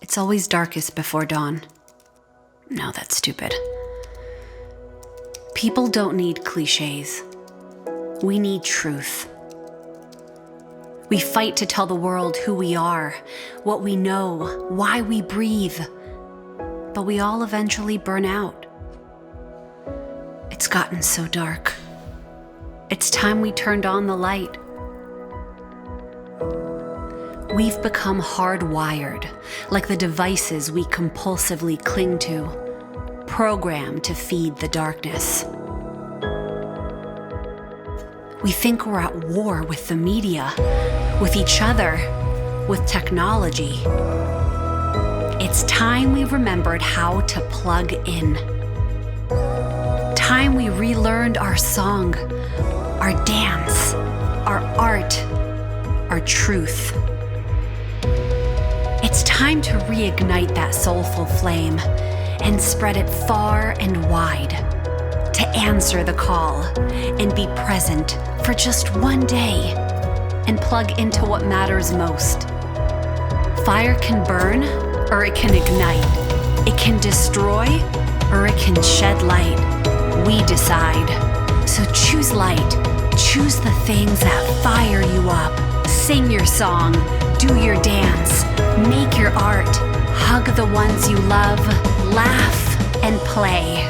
It's always darkest before dawn. No, that's stupid. People don't need cliches. We need truth. We fight to tell the world who we are, what we know, why we breathe. But we all eventually burn out. It's gotten so dark. It's time we turned on the light. We've become hardwired, like the devices we compulsively cling to, programmed to feed the darkness. We think we're at war with the media, with each other, with technology. It's time we remembered how to plug in. Time we relearned our song, our dance, our art, our truth. It's time to reignite that soulful flame and spread it far and wide, to answer the call and be present for just one day and plug into what matters most. Fire can burn or it can ignite. It can destroy or it can shed light. We decide. So choose light. Choose the things that fire you up. Sing your song. Do your dance. Make your art. Hug the ones you love. Laugh and play.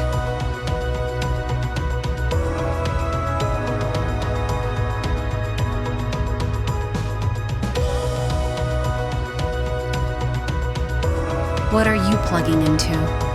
What are you plugging into?